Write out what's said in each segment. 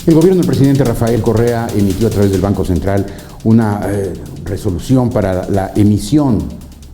El gobierno del presidente Rafael Correa emitió a través del Banco Central una resolución para la emisión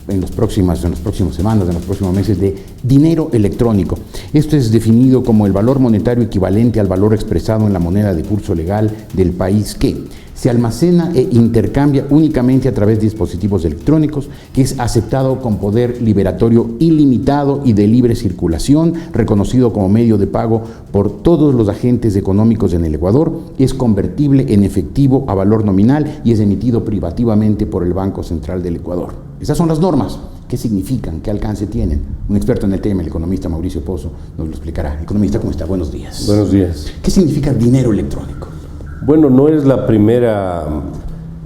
en las próximas semanas, en los próximos meses, de dinero electrónico. Esto es definido como el valor monetario equivalente al valor expresado en la moneda de curso legal del país que se almacena e intercambia únicamente a través de dispositivos electrónicos, que es aceptado con poder liberatorio ilimitado y de libre circulación, reconocido como medio de pago por todos los agentes económicos en el Ecuador, es convertible en efectivo a valor nominal y es emitido privativamente por el Banco Central del Ecuador. Esas son las normas. ¿Qué significan? ¿Qué alcance tienen? Un experto en el tema, el economista Mauricio Pozo, nos lo explicará. Economista, ¿cómo está? Buenos días. Buenos días. ¿Qué significa dinero electrónico? Bueno, no es la primera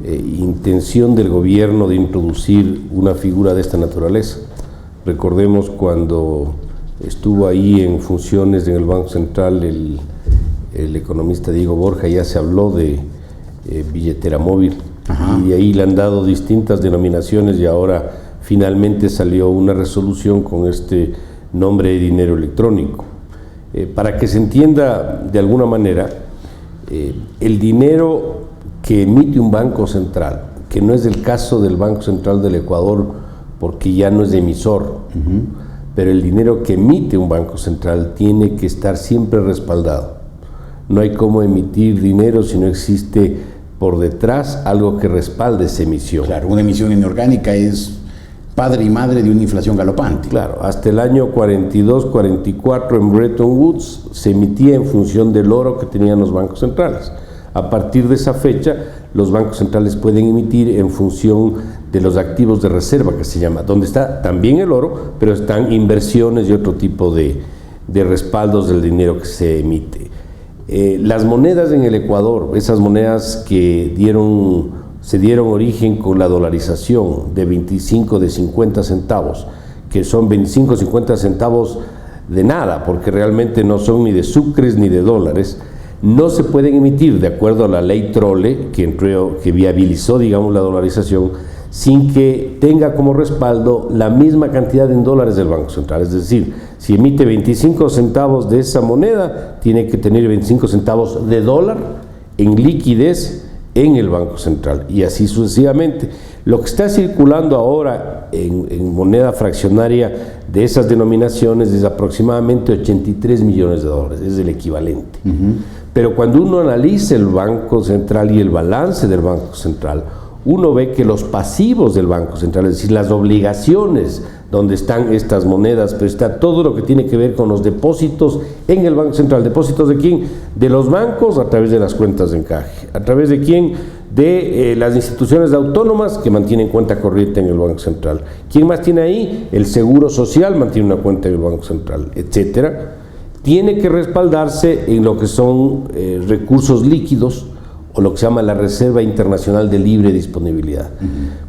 intención del gobierno de introducir una figura de esta naturaleza. Recordemos cuando estuvo ahí en funciones en el Banco Central el economista Diego Borja, ya se habló de billetera móvil. Ajá. Y ahí le han dado distintas denominaciones y ahora finalmente salió una resolución con este nombre de dinero electrónico. Para que se entienda de alguna manera, el dinero que emite un banco central, que no es el caso del Banco Central del Ecuador porque ya no es emisor, pero el dinero que emite un banco central tiene que estar siempre respaldado. No hay cómo emitir dinero si no existe por detrás algo que respalde esa emisión. Claro, una emisión inorgánica es padre y madre de una inflación galopante. Claro, hasta el año 42, 44 en Bretton Woods se emitía en función del oro que tenían los bancos centrales. A partir de esa fecha, los bancos centrales pueden emitir en función de los activos de reserva, que se llama, donde está también el oro, pero están inversiones y otro tipo de respaldos del dinero que se emite. Las monedas en el Ecuador, esas monedas que se dieron origen con la dolarización de 25, de 50 centavos, que son 25, 50 centavos de nada, porque realmente no son ni de sucres ni de dólares, no se pueden emitir de acuerdo a la ley Trole, que viabilizó, digamos, la dolarización, sin que tenga como respaldo la misma cantidad en dólares del Banco Central. Es decir, si emite 25 centavos de esa moneda, tiene que tener 25 centavos de dólar en liquidez en el Banco Central, y así sucesivamente. Lo que está circulando ahora en moneda fraccionaria de esas denominaciones es aproximadamente 83 millones de dólares, es el equivalente. Pero cuando uno analiza el Banco Central y el balance del Banco Central, uno ve que los pasivos del Banco Central, es decir, las obligaciones donde están estas monedas, pero está todo lo que tiene que ver con los depósitos en el Banco Central. ¿Depósitos de quién? De los bancos a través de las cuentas de encaje. ¿A través de quién? De las instituciones autónomas que mantienen cuenta corriente en el Banco Central. ¿Quién más tiene ahí? El Seguro Social mantiene una cuenta en el Banco Central, etcétera. Tiene que respaldarse en lo que son recursos líquidos, o lo que se llama la Reserva Internacional de Libre Disponibilidad.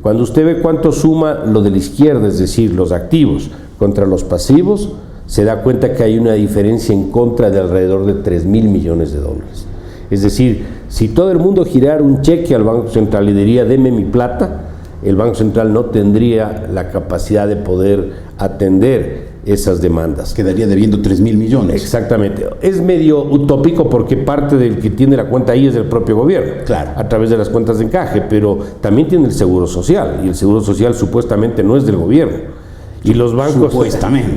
Cuando usted ve cuánto suma lo de la izquierda, es decir, los activos contra los pasivos, se da cuenta que hay una diferencia en contra de alrededor de 3.000 millones de dólares. Es decir, si todo el mundo girara un cheque al Banco Central y diría, deme mi plata, el Banco Central no tendría la capacidad de poder atender esas demandas. Quedaría debiendo 3.000 millones. Exactamente. Es medio utópico porque parte del que tiene la cuenta ahí es el propio gobierno, claro, a través de las cuentas de encaje, pero también tiene el Seguro Social, y el Seguro Social supuestamente no es del gobierno. Y los bancos,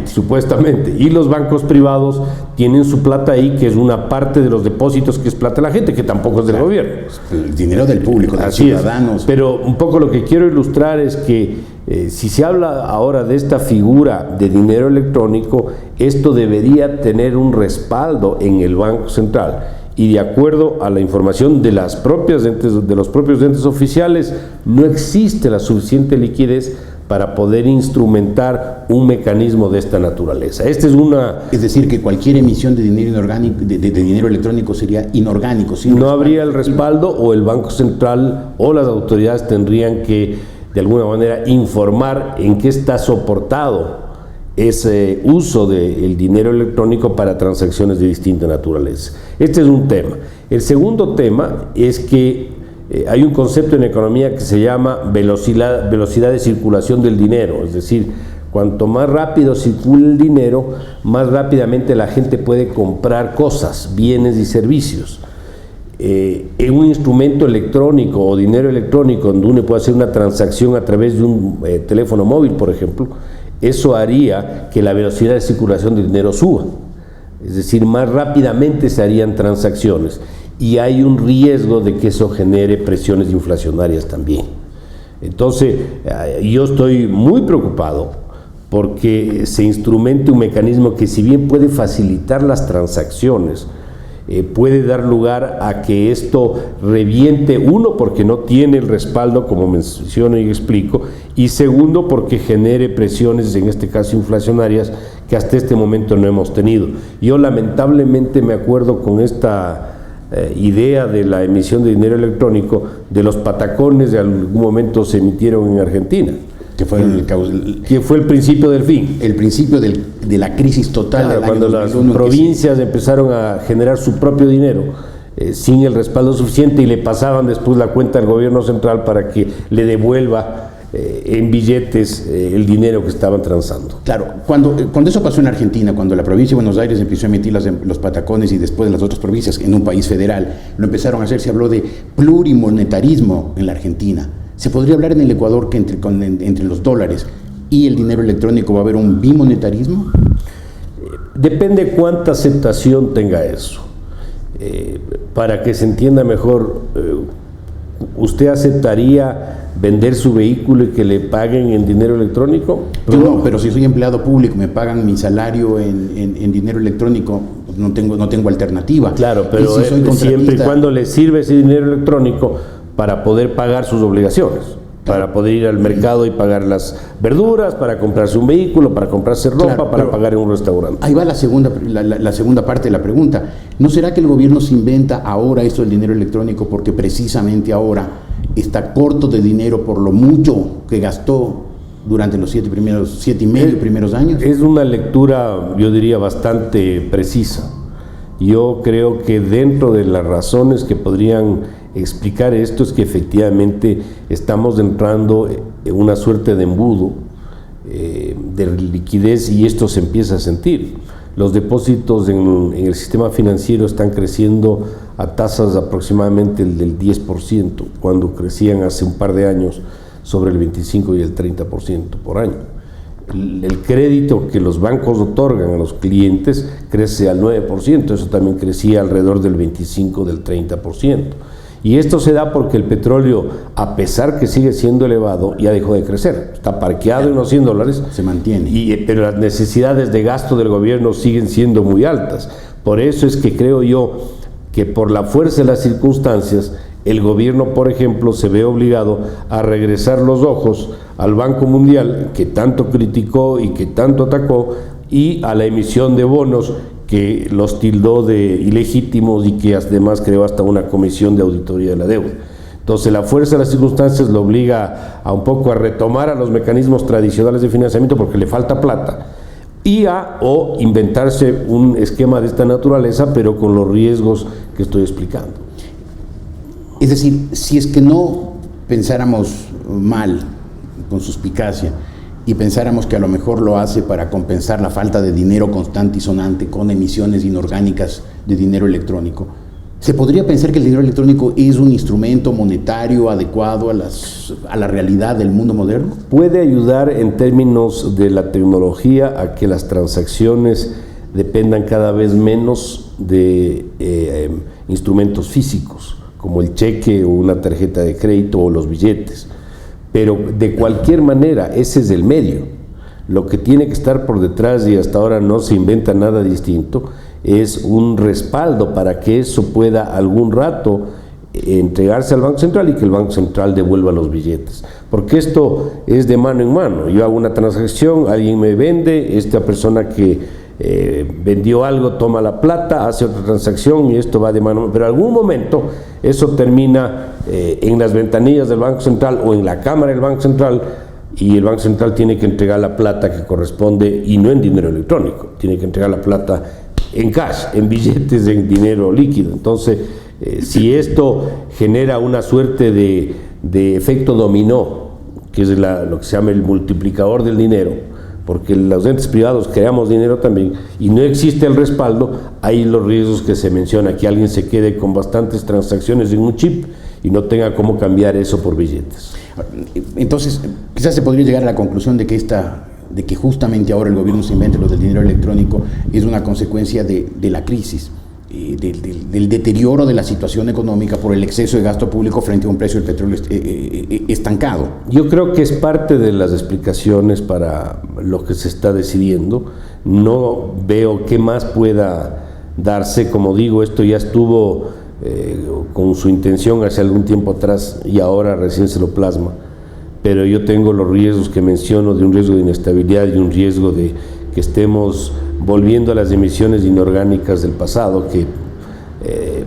supuestamente, y los bancos privados tienen su plata ahí, que es una parte de los depósitos que es plata de la gente, que tampoco es del gobierno. El dinero del público, de los ciudadanos. Pero un poco lo que quiero ilustrar es que si se habla ahora de esta figura de dinero electrónico, esto debería tener un respaldo en el Banco Central. Y de acuerdo a la información de los propios entes oficiales, no existe la suficiente liquidez para poder instrumentar un mecanismo de esta naturaleza. Es decir, que cualquier emisión de dinero inorgánico, de dinero electrónico sería inorgánico. No habría el respaldo, o el Banco Central o las autoridades tendrían que, de alguna manera, informar en qué está soportado ese uso del dinero electrónico para transacciones de distinta naturaleza. Este es un tema. El segundo tema es que hay un concepto en economía que se llama velocidad de circulación del dinero, es decir, cuanto más rápido circula el dinero, más rápidamente la gente puede comprar cosas, bienes y servicios. en un instrumento electrónico o dinero electrónico donde uno puede hacer una transacción a través de un teléfono móvil, por ejemplo, eso haría que la velocidad de circulación del dinero suba. Es decir, más rápidamente se harían transacciones y hay un riesgo de que eso genere presiones inflacionarias también. Entonces, yo estoy muy preocupado porque se instrumente un mecanismo que, si bien puede facilitar las transacciones, puede dar lugar a que esto reviente, uno, porque no tiene el respaldo, como menciono y explico, y segundo, porque genere presiones, en este caso inflacionarias, que hasta este momento no hemos tenido. Yo lamentablemente me acuerdo con esta idea de la emisión de dinero electrónico, de los patacones de algún momento se emitieron en Argentina. Que fue el principio del fin. El principio de la crisis total. Claro, cuando las provincias empezaron a generar su propio dinero sin el respaldo suficiente y le pasaban después la cuenta al gobierno central para que le devuelva en billetes el dinero que estaban transando. Claro, cuando eso pasó en Argentina, cuando la provincia de Buenos Aires empezó a emitir los patacones y después las otras provincias en un país federal, lo empezaron a hacer, se habló de plurimonetarismo en la Argentina. ¿Se podría hablar en el Ecuador que entre los dólares y el dinero electrónico va a haber un bimonetarismo? Depende cuánta aceptación tenga eso. Para que se entienda mejor, ¿usted aceptaría vender su vehículo y que le paguen en dinero electrónico? Yo no, pero si soy empleado público, me pagan mi salario en dinero electrónico, no tengo alternativa. Claro, pero siempre y cuando le sirve ese dinero electrónico para poder pagar sus obligaciones, para poder ir al mercado y pagar las verduras, para comprarse un vehículo, para comprarse ropa, claro, para pagar en un restaurante. Ahí va la segunda parte de la pregunta. ¿No será que el gobierno se inventa ahora esto del dinero electrónico porque precisamente ahora está corto de dinero por lo mucho que gastó durante los 7,5 primeros años? Es una lectura, yo diría, bastante precisa. Yo creo que dentro de las razones que podrían explicar esto es que efectivamente estamos entrando en una suerte de embudo de liquidez y esto se empieza a sentir. Los depósitos en el sistema financiero están creciendo a tasas aproximadamente del 10%, cuando crecían hace un par de años sobre el 25 y el 30% por año. El crédito que los bancos otorgan a los clientes crece al 9%, eso también crecía alrededor del 25, del 30%. Y esto se da porque el petróleo, a pesar que sigue siendo elevado, ya dejó de crecer. Está parqueado en los $100. Se mantiene. Pero las necesidades de gasto del gobierno siguen siendo muy altas. Por eso es que creo yo que por la fuerza de las circunstancias, el gobierno, por ejemplo, se ve obligado a regresar los ojos al Banco Mundial, que tanto criticó y que tanto atacó, y a la emisión de bonos, que los tildó de ilegítimos y que además creó hasta una comisión de auditoría de la deuda. Entonces la fuerza de las circunstancias lo obliga a un poco a retomar a los mecanismos tradicionales de financiamiento porque le falta plata y o inventarse un esquema de esta naturaleza, pero con los riesgos que estoy explicando. Es decir, si es que no pensáramos mal, con suspicacia, y pensáramos que a lo mejor lo hace para compensar la falta de dinero constante y sonante con emisiones inorgánicas de dinero electrónico, ¿se podría pensar que el dinero electrónico es un instrumento monetario adecuado a la realidad del mundo moderno? Puede ayudar en términos de la tecnología a que las transacciones dependan cada vez menos de instrumentos físicos, como el cheque o una tarjeta de crédito o los billetes. Pero de cualquier manera, ese es el medio. Lo que tiene que estar por detrás, y hasta ahora no se inventa nada distinto, es un respaldo para que eso pueda algún rato entregarse al Banco Central y que el Banco Central devuelva los billetes. Porque esto es de mano en mano. Yo hago una transacción, alguien me vende, esta persona que vendió algo toma la plata, hace otra transacción y esto va de mano. Pero en algún momento eso termina en las ventanillas del Banco Central o en la cámara del Banco Central, y el Banco Central tiene que entregar la plata que corresponde, y no en dinero electrónico, tiene que entregar la plata en cash, en billetes, en dinero líquido. Entonces, si esto genera una suerte de efecto dominó, que es lo que se llama el multiplicador del dinero, porque los entes privados creamos dinero también y no existe el respaldo, hay los riesgos que se menciona, que alguien se quede con bastantes transacciones en un chip y no tenga cómo cambiar eso por billetes. Entonces, quizás se podría llegar a la conclusión de que justamente ahora el gobierno se invente lo del dinero electrónico es una consecuencia de la crisis, del deterioro de la situación económica por el exceso de gasto público frente a un precio del petróleo estancado. Yo creo que es parte de las explicaciones para lo que se está decidiendo. No veo qué más pueda darse. Como digo, esto ya estuvo con su intención hace algún tiempo atrás y ahora recién se lo plasma. Pero yo tengo los riesgos que menciono, de un riesgo de inestabilidad y un riesgo de que estemos volviendo a las emisiones inorgánicas del pasado, que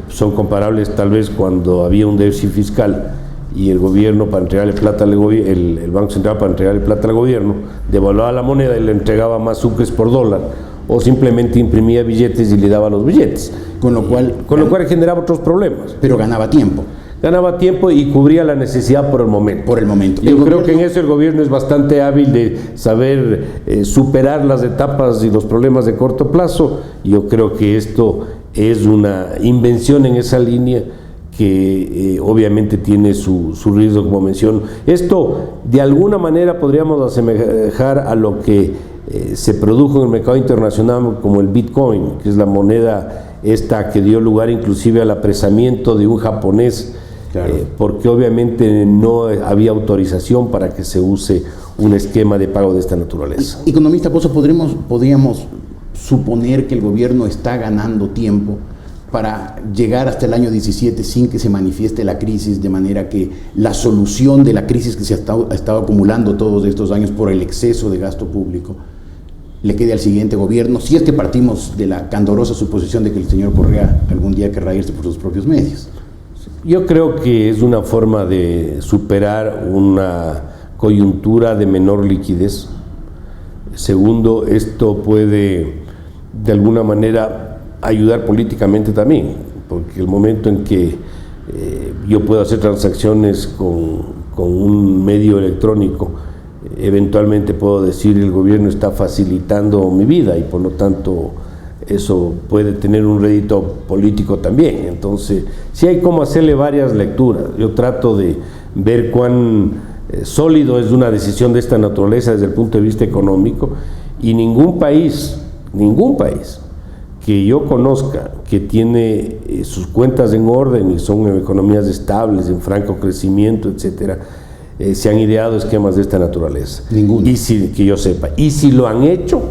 son comparables tal vez cuando había un déficit fiscal y el gobierno, para entregarle plata el Banco Central, para entregarle plata al gobierno, devaluaba la moneda y le entregaba más sucres por dólar, o simplemente imprimía billetes y le daba los billetes, con lo cual generaba otros problemas. Pero ganaba tiempo. Ganaba tiempo y cubría la necesidad por el momento. Por el momento. Yo creo que en eso el gobierno es bastante hábil de saber superar las etapas y los problemas de corto plazo. Yo creo que esto es una invención en esa línea que obviamente tiene su riesgo, como menciono. Esto de alguna manera podríamos asemejar a lo que se produjo en el mercado internacional como el Bitcoin, que es la moneda esta que dio lugar inclusive al apresamiento de un japonés. Claro. Porque obviamente no había autorización para que se use un esquema de pago de esta naturaleza. Economista Pozo, ¿podríamos suponer que el gobierno está ganando tiempo para llegar hasta el año 17 sin que se manifieste la crisis, de manera que la solución de la crisis que se ha estado acumulando todos estos años por el exceso de gasto público le quede al siguiente gobierno, si es que partimos de la candorosa suposición de que el señor Correa algún día querrá irse por sus propios medios? Yo creo que es una forma de superar una coyuntura de menor liquidez. Segundo, esto puede de alguna manera ayudar políticamente también, porque el momento en que yo puedo hacer transacciones con un medio electrónico, eventualmente puedo decir el gobierno está facilitando mi vida y por lo tanto eso puede tener un rédito político también. Entonces, sí hay como hacerle varias lecturas. Yo trato de ver cuán sólido es una decisión de esta naturaleza desde el punto de vista económico, y ningún país que yo conozca que tiene sus cuentas en orden y son economías estables, en franco crecimiento, etcétera, se han ideado esquemas de esta naturaleza. Ninguno. Que yo sepa. Y si lo han hecho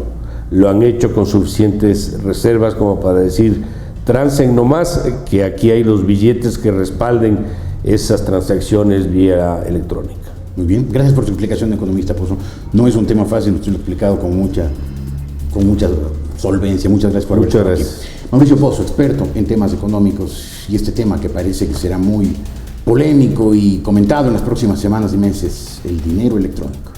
con suficientes reservas como para decir, transen nomás, que aquí hay los billetes que respalden esas transacciones vía electrónica. Muy bien, gracias por su explicación, economista Pozo. No es un tema fácil, usted lo ha explicado con mucha solvencia. Muchas gracias por haber estado aquí. Mauricio Pozo, experto en temas económicos, y este tema que parece que será muy polémico y comentado en las próximas semanas y meses, el dinero electrónico.